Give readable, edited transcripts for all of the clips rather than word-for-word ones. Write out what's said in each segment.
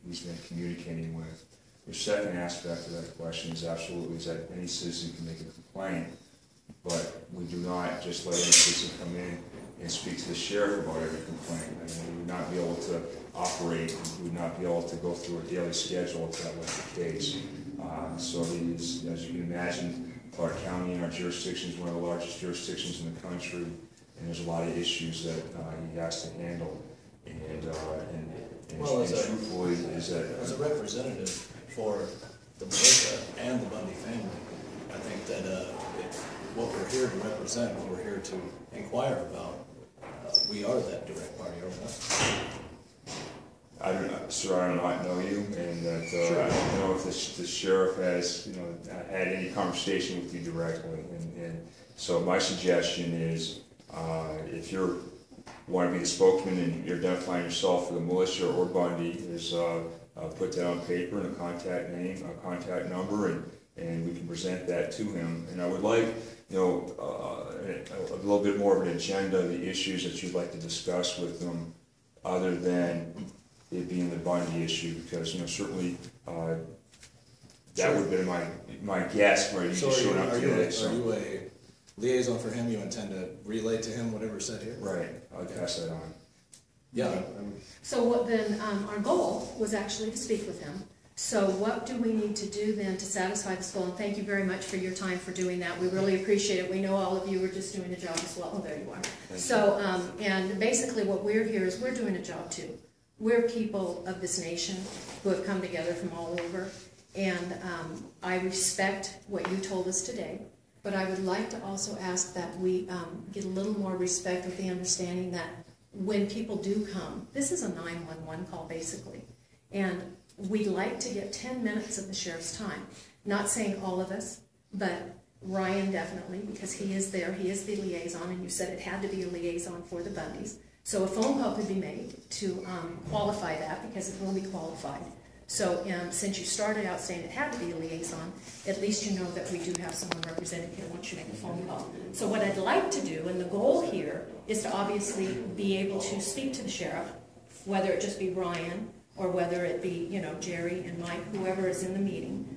he's been communicating with. The second aspect of that question is absolutely is that any citizen can make a complaint, but we do not just let any citizen come in and speak to the sheriff about every complaint. I mean, we would not be able to operate, we would not be able to go through a daily schedule if that was the case. So it is, as you can imagine, Clark County in our jurisdiction is one of the largest jurisdictions in the country, and there's a lot of issues that he has to handle. And truthfully, is that as a representative for the militia and the Bundy family, I think that what we're here to represent, what we're here to inquire about, we are that direct party, are we not? Sir, I do not know you, and that Sure. I don't know if the sheriff has, had any conversation with you directly. And so my suggestion is, if you want to be the spokesman and you're identifying yourself for the militia or Bundy, is put that on paper and a contact name, a contact number, and we can present that to him. And I would like, a little bit more of an agenda of the issues that you'd like to discuss with them, other than it being the Bundy issue, because certainly that would have been my guess where you showed up today. Are you a liaison for him? You intend to relay to him whatever's said here? Right. I'll pass that on. Yeah. So what then? Our goal was actually to speak with him. So what do we need to do then to satisfy this goal? And thank you very much for your time for doing that. We really appreciate it. We know all of you are just doing a job as well. Oh, there you are. So, and basically what we're here is we're doing a job too. We're people of this nation who have come together from all over. And I respect what you told us today. But I would like to also ask that we get a little more respect with the understanding that when people do come, this is a 911 call basically. And we'd like to get 10 minutes of the sheriff's time. Not saying all of us, but Ryan definitely, because he is there, he is the liaison, and you said it had to be a liaison for the Bundys. So a phone call could be made to qualify that, because it will be qualified. So since you started out saying it had to be a liaison, at least you know that we do have someone represented here once you make a phone call. So what I'd like to do, and the goal here, is to obviously be able to speak to the sheriff, whether it just be Ryan, or whether it be, Jerry and Mike, whoever is in the meeting,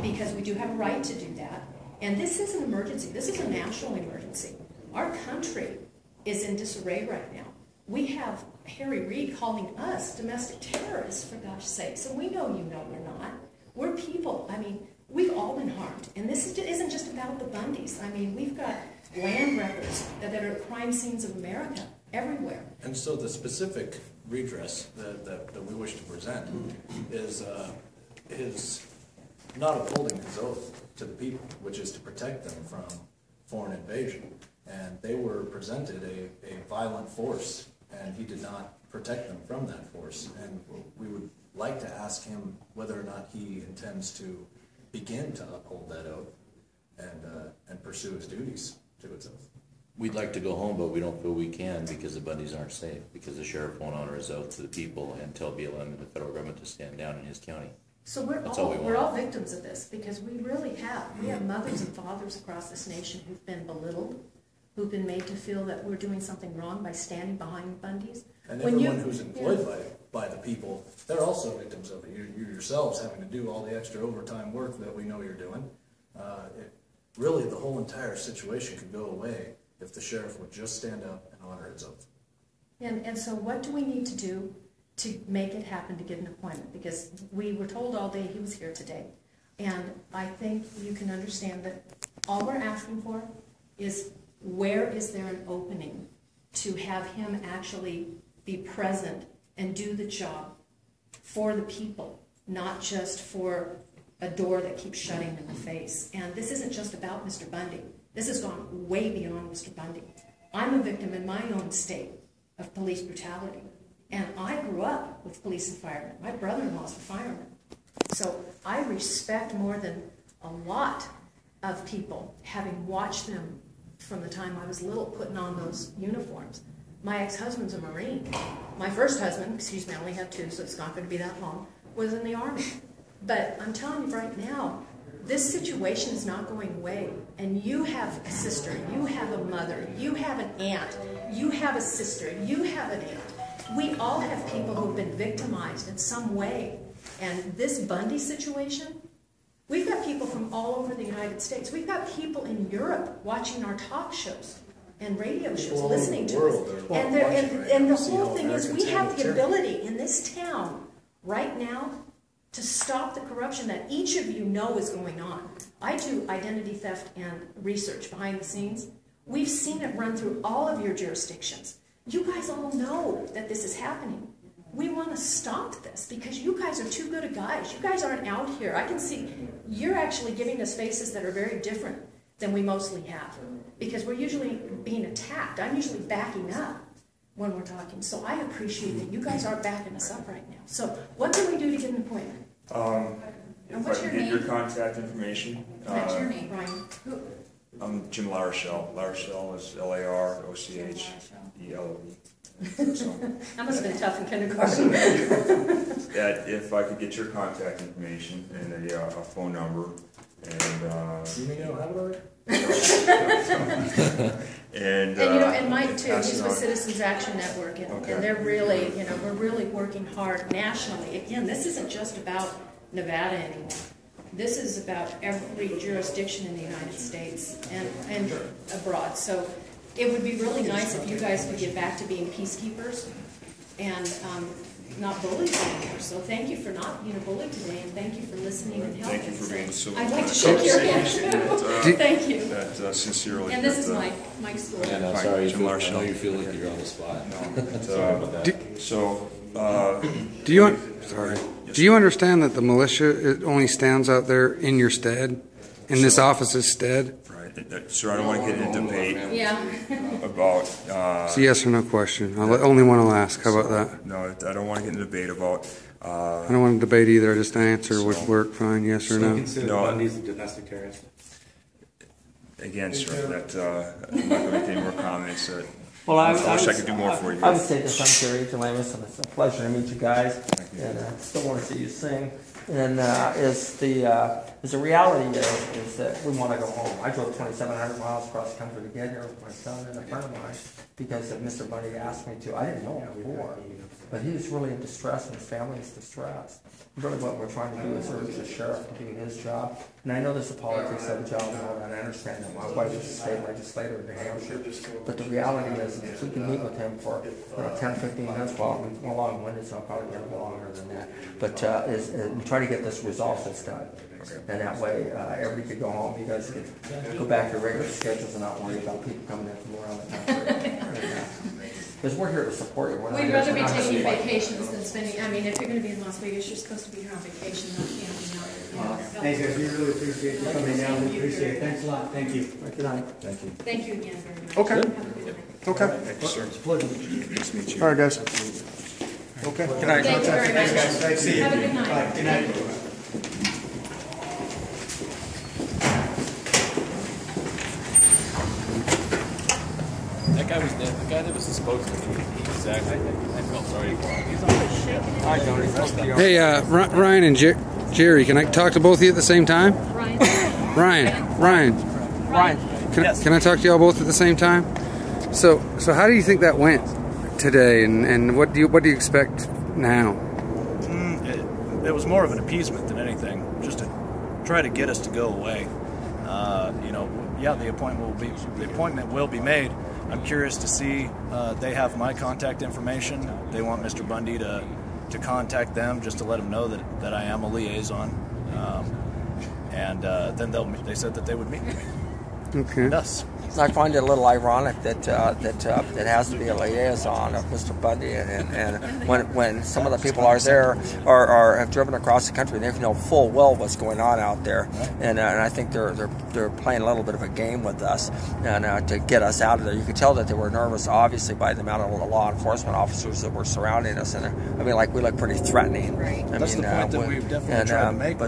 because we do have a right to do that. And this is an emergency. This is a national emergency. Our country is in disarray right now. We have Harry Reid calling us domestic terrorists, for gosh sake. So we know we're not. We're people. I mean, we've all been harmed. And this isn't just about the Bundys. I mean, we've got land records that are crime scenes of America everywhere. And so the specific redress that we wish to present is not upholding his oath to the people, which is to protect them from foreign invasion. And they were presented a violent force, and he did not protect them from that force. And we would like to ask him whether or not he intends to begin to uphold that oath and pursue his duties to its oath. We'd like to go home, but we don't feel we can because the Bundys aren't safe, because the sheriff won't honor his oath to the people until BLM and the federal government to stand down in his county. So we're all victims of this, because we really have. We have mothers and fathers across this nation who've been belittled, who've been made to feel that we're doing something wrong by standing behind Bundys. And everyone who's employed by the people, they're also victims of it. You yourselves having to do all the extra overtime work that we know you're doing. Really, the whole entire situation could go away if the sheriff would just stand up and honor his oath. And so what do we need to do to make it happen, to get an appointment? Because we were told all day he was here today. And I think you can understand that all we're asking for is, where is there an opening to have him actually be present and do the job for the people, not just for a door that keeps shutting in the face. And this isn't just about Mr. Bundy. This has gone way beyond Mr. Bundy. I'm a victim in my own state of police brutality. And I grew up with police and firemen. My brother-in-law's a fireman. So I respect more than a lot of people, having watched them from the time I was little, putting on those uniforms. My ex-husband's a Marine. My first husband, excuse me, I only have two, so it's not going to be that long, was in the Army. But I'm telling you right now, this situation is not going away. And you have a sister, you have a mother, you have an aunt, you have a sister, you have an aunt. We all have people who've been victimized in some way. And this Bundy situation, we've got people from all over the United States. We've got people in Europe watching our talk shows and radio shows, listening to us. And the whole thing is, we have the ability in this town right now to stop the corruption that each of you know is going on. I do identity theft and research behind the scenes. We've seen it run through all of your jurisdictions. You guys all know that this is happening. We want to stop this because you guys are too good a guys. You guys aren't out here. I can see you're actually giving us faces that are very different than we mostly have, because we're usually being attacked. I'm usually backing up when we're talking. So I appreciate that you guys are backing us up right now. So what can we do to get an appointment? If I can get your contact information. What's your name, Brian? I'm Jim LaRochelle. LaRochelle is LaRochelle. So, That must have been tough in kindergarten. if I could get your contact information and a phone number, and You may not have it already? And Mike too, he's with Citizens Action Network, and they're really, we're really working hard nationally. Again, this isn't just about Nevada anymore. This is about every jurisdiction in the United States and abroad. So it would be really nice if you guys could get back to being peacekeepers and not bullies anymore. So thank you for not being a bully today, and thank you for listening and helping. thank you for being so. I'd like to shake your hand too. Thank you. That sincerely. And this is Mike's school. Yeah, no, Fine, sorry, Jim I LaRochelle. know you feel like you're on the spot. No, Sorry about that. Do you understand that the militia only stands out there in your stead, in this office's stead? Right, sir. I don't want to get into debate Yeah. about. It's a yes or no question. I only want to ask. How about that? No, I don't want to get into debate about. I don't want to debate either. Just an answer would work fine. Yes or no? Consider No. Bundy's a domestic terrorist. Again, sir, that I'm not going to make any more comments. Well, I wish I could do more for you. I would say this, I'm Gary Gillespie, and it's a pleasure to meet you guys, and I still want to see you sing. And the reality is that we want to go home. I drove 2,700 miles across the country to get here with my son and a friend of mine because Mr. Bundy asked me to. I didn't know him before, but he was really in distress, and his family is distressed. Really what we're trying to do is urge the sheriff to do his job. And I know there's a politics of the job and all that. I understand that. My wife is a state legislator in New Hampshire. But the reality is if we can meet with him for 10 or 15 minutes, well, we're long-winded, so I'll probably get a little longer than that. But and try to get this resolved this time. And that way everybody could go home. You guys could go back to your regular schedules and not worry about people coming in from around the country. Because we're here to support you. We'd rather be taking vacations than spending, I mean, if you're going to be in Las Vegas, you're supposed to be here on vacation, not camping out. Thanks, guys. We really appreciate you coming down. We appreciate it. Thanks a lot. Thank you. Good night. Thank you. Thank you again very much. Okay. Have a good night. Okay. Thank you, sir. It's a pleasure. Nice to meet you. All right, guys. Okay. Good night. Thank you very much. Thanks, guys. Nice to see you. Have a good night. All right, good night. That guy was the guy that was the spokesman. I felt sorry for him. He's always shaking. Hi, Tony. Hey, Ryan and Jerry, can I talk to both of you at the same time? Ryan. Can I talk to y'all both at the same time? So how do you think that went today, and what do you expect now? It was more of an appeasement than anything, just to try to get us to go away. The appointment will be made. I'm curious to see. They have my contact information. They want Mr. Bundy to contact them just to let them know that I am a liaison. Then they said that they would meet me. Okay. Us. I find it a little ironic that it has to be a liaison of Mr. Bundy, and when some of the people are there or have driven across the country, they know full well what's going on out there, and I think they're playing a little bit of a game with us and to get us out of there. You could tell that they were nervous, obviously, by the amount of law enforcement officers that were surrounding us, and we look pretty threatening. Right. That's the point that we've definitely tried to make.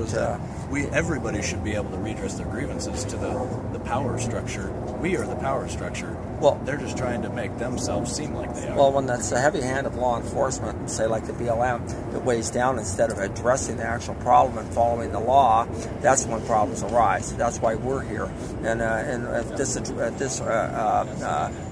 Everybody should be able to redress their grievances to the power power structure. We are the power structure. Well, they're just trying to make themselves seem like they are. Well, when that's a heavy hand of law enforcement, say like the BLM, that weighs down instead of addressing the actual problem and following the law, that's when problems arise. That's why we're here. And if this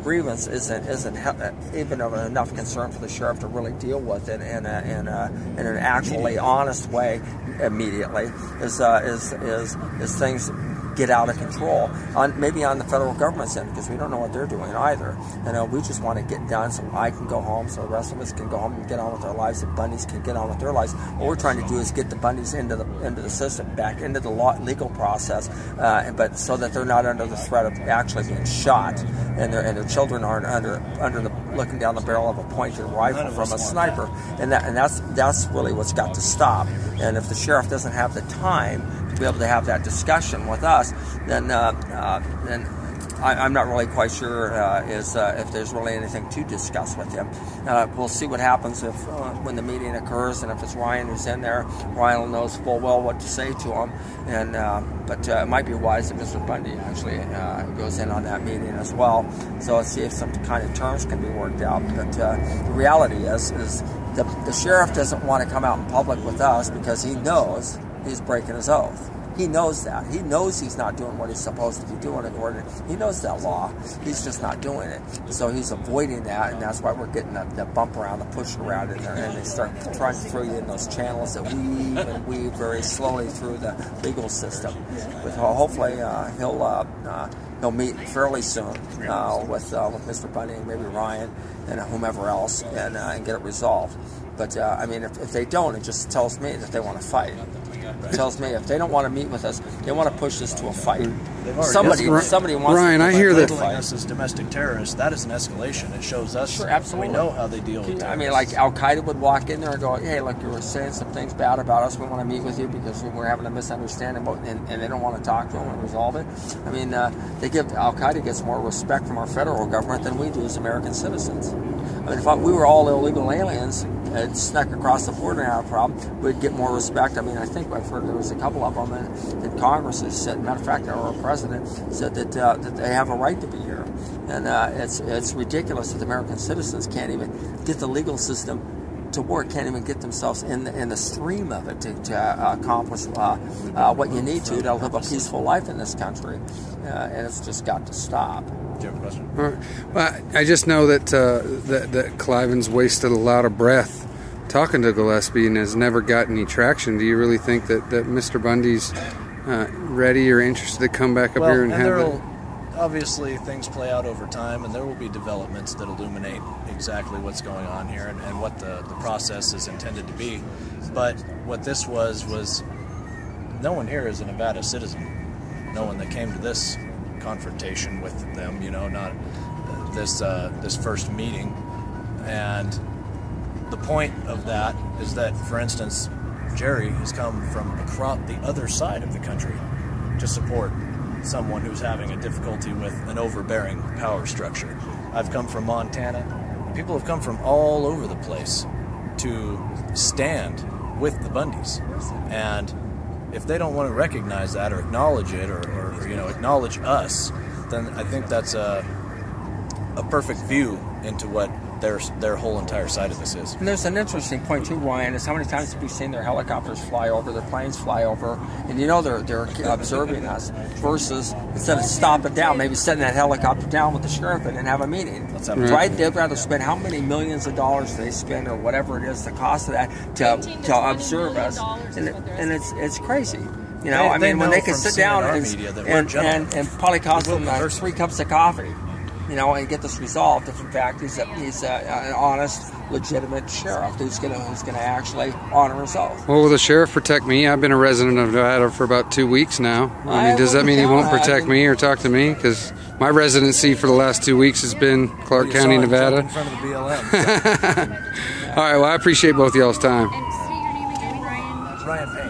grievance isn't even of enough concern for the sheriff to really deal with it in an actually honest way immediately, is things get out of control, maybe on the federal government's end, because we don't know what they're doing either. We just want to get done so I can go home, so the rest of us can go home and get on with our lives, and Bundys can get on with their lives. What we're trying to do is get the Bundys into the system, back into the legal process, but so that they're not under the threat of actually being shot, and their children aren't looking down the barrel of a pointed rifle from a sniper. And that's really what's got to stop. And if the sheriff doesn't have the time to be able to have that discussion with us, then I'm not really quite sure if there's really anything to discuss with him. We'll see what happens when the meeting occurs, and if it's Ryan who's in there, Ryan knows full well what to say to him. But it might be wise that Mr. Bundy actually goes in on that meeting as well. So let's see if some kind of terms can be worked out. But the reality is the sheriff doesn't want to come out in public with us because he knows he's breaking his oath. He knows that. He knows he's not doing what he's supposed to be doing according to, he knows that law. He's just not doing it. So he's avoiding that, and that's why we're getting the bump around, the push around in there, and they start trying to throw you in those channels that weave very slowly through the legal system. But hopefully he'll meet fairly soon with Mr. Bundy and maybe Ryan and whomever else and get it resolved. But I mean, if they don't, it just tells me that they want to fight. It tells me if they don't want to meet with us, they want to push this to a fight. Somebody wants Ryan, I hear that. Labeling us as domestic terrorists, that is an escalation. It shows us. Sure, absolutely. We know how they deal with terrorists. I mean, like Al Qaeda would walk in there and go, "Hey, look, you were saying some things bad about us. We want to meet with you because we're having a misunderstanding," and they don't want to talk to them and resolve it. I mean, Al Qaeda gets more respect from our federal government than we do as American citizens. I mean, if we were all illegal aliens and snuck across the border and had a problem, we'd get more respect. I mean, I think I've heard there was a couple of them that Congress has said, matter of fact, our president said that they have a right to be here. And it's ridiculous that American citizens can't even get the legal system to work, can't even get themselves in the stream of it to accomplish what you need to live a peaceful life in this country. And it's just got to stop. Do you have a question? Well, I just know that Cliven's wasted a lot of breath talking to Gillespie and has never got any traction. Do you really think that Mr. Bundy's ready or interested to come back up here and have it? Obviously, things play out over time, and there will be developments that illuminate exactly what's going on here and what the process is intended to be. But what this was no one here is a Nevada citizen. No one that came to this confrontation with them, not this first meeting. And the point of that is that, for instance, Jerry has come from across the other side of the country to support someone who's having a difficulty with an overbearing power structure. I've come from Montana. People have come from all over the place to stand with the Bundys. And if they don't want to recognize that or acknowledge it or acknowledge us, then I think that's a perfect view into what their whole entire side of this is. And there's an interesting point too, Ryan, is how many times have we seen their helicopters fly over, their planes fly over, and they're observing us, versus instead of stopping down, maybe setting that helicopter down with the sheriff and have a meeting. Right? They'd rather spend how many millions of dollars they spend or whatever it is, the cost of that to observe us. And it's crazy. I mean, when they can sit down and probably cost them 3 cups of coffee. And get this resolved if in fact he's an honest, legitimate sheriff who's gonna actually honor his oath. Well, will the sheriff protect me? I've been a resident of Nevada for about 2 weeks now. I mean, does that mean he won't protect me or talk to me? Because my residency for the last 2 weeks has been Clark County, Nevada. In front of the BLM. All right. Well, I appreciate both y'all's time. And say your name again, Ryan. Ryan Payne.